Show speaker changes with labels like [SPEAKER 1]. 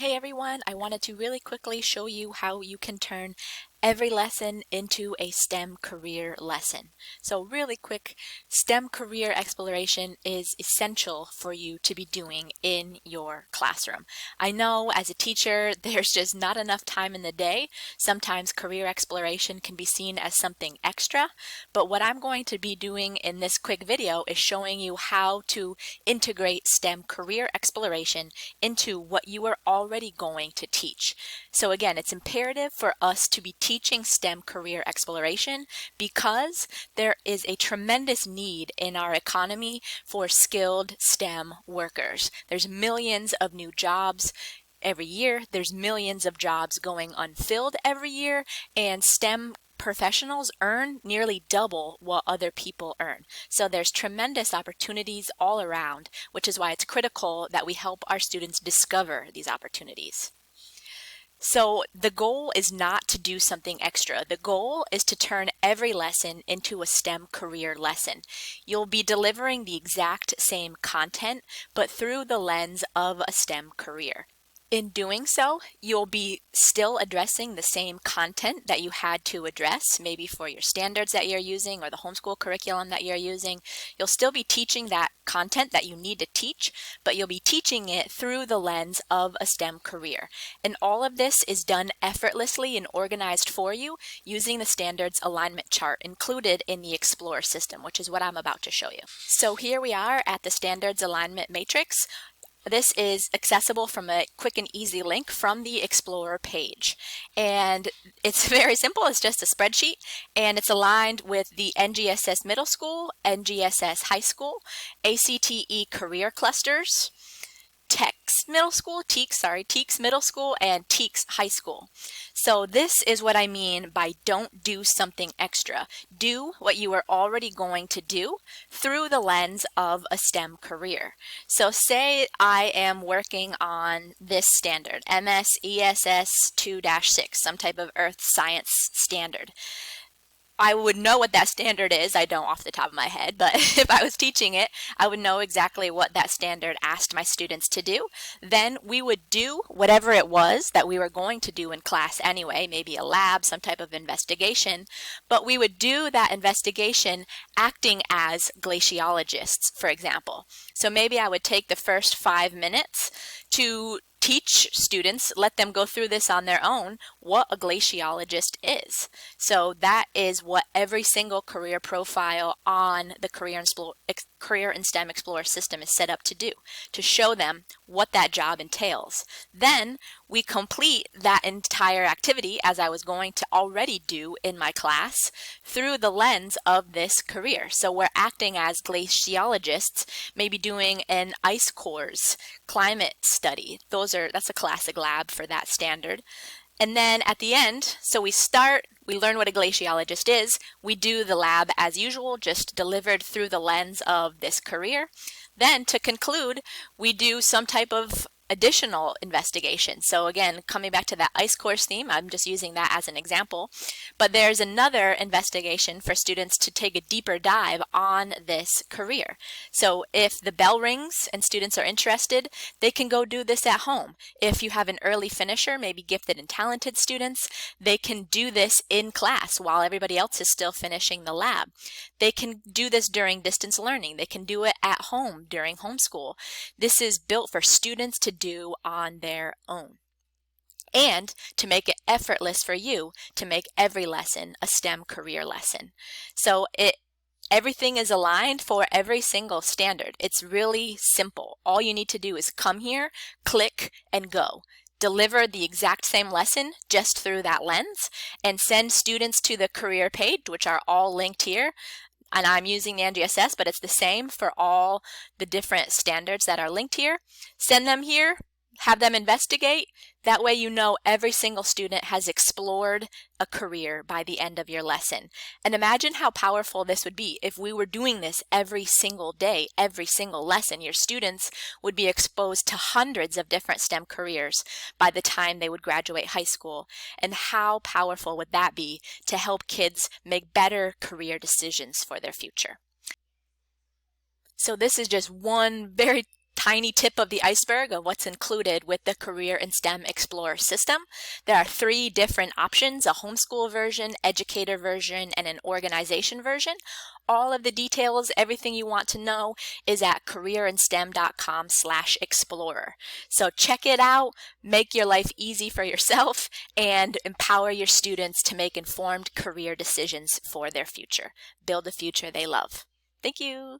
[SPEAKER 1] Hey everyone, I wanted to really quickly show you how you can turn every lesson into a STEM career lesson. So really quick, STEM career exploration is essential for you to be doing in your classroom. I know as a teacher, there's just not enough time in the day. Sometimes career exploration can be seen as something extra, but what I'm going to be doing in this quick video is showing you how to integrate STEM career exploration into what you are already going to teach. So again, it's imperative for us to be teaching STEM career exploration because there is a tremendous need in our economy for skilled STEM workers. There's millions of new jobs every year. There's millions of jobs going unfilled every year, and STEM professionals earn nearly double what other people earn. So there's tremendous opportunities all around, which is why it's critical that we help our students discover these opportunities. So the goal is not to do something extra. The goal is to turn every lesson into a STEM career lesson. You'll be delivering the exact same content, but through the lens of a STEM career. In doing so, you'll be still addressing the same content that you had to address, maybe for your standards that you're using or the homeschool curriculum that you're using. You'll still be teaching that content that you need to teach, but you'll be teaching it through the lens of a STEM career. And all of this is done effortlessly and organized for you using the standards alignment chart included in the Explorer system, which is what I'm about to show you. So here we are at the standards alignment matrix. This is accessible from a quick and easy link from the Explorer page. And it's very simple. It's just a spreadsheet, and it's aligned with the NGSS Middle School, NGSS High School, ACTE Career Clusters, TEKS Middle School, and TEKS High School. So this is what I mean by don't do something extra. Do what you are already going to do through the lens of a STEM career. So say I am working on this standard, MS ESS 2-6, some type of earth science standard. I would know what that standard is. I don't off the top of my head, but if I was teaching it, I would know exactly what that standard asked my students to do. Then we would do whatever it was that we were going to do in class anyway, maybe a lab, some type of investigation, but we would do that investigation acting as glaciologists, for example. So maybe I would take the first 5 minutes to teach students, let them go through this on their own, what a glaciologist is. So that is what every single career profile on the Career in STEM Explorer system is set up to do, to show them what that job entails. Then we complete that entire activity, as I was going to already do in my class, through the lens of this career. So we're acting as glaciologists, maybe doing an ice cores climate study. That's a classic lab for that standard. And then at the end, so we learn what a glaciologist is, we do the lab as usual, just delivered through the lens of this career. Then to conclude, we do some type of additional investigation. So again, coming back to that ice course theme, I'm just using that as an example, but there's another investigation for students to take a deeper dive on this career. So if the bell rings and students are interested, they can go do this at home. If you have an early finisher, maybe gifted and talented students, they can do this in class while everybody else is still finishing the lab. They can do this during distance learning. They can do it at home during homeschool. This is built for students to do on their own, and to make it effortless for you to make every lesson a STEM career lesson. So everything is aligned for every single standard. It's really simple. All you need to do is come here, click, and go. Deliver the exact same lesson just through that lens, and send students to the career page, which are all linked here. And I'm using the NGSS, but it's the same for all the different standards that are linked here. Send them here, have them investigate. That way you know every single student has explored a career by the end of your lesson. And imagine how powerful this would be if we were doing this every single day, every single lesson. Your students would be exposed to hundreds of different STEM careers by the time they would graduate high school. And how powerful would that be to help kids make better career decisions for their future? So this is just one very tiny tip of the iceberg of what's included with the Career in STEM Explorer system. There are 3 different options: a homeschool version, educator version, and an organization version. All of the details, everything you want to know, is at careerinstem.com/explorer. So check it out, make your life easy for yourself, and empower your students to make informed career decisions for their future. Build a future they love. Thank you.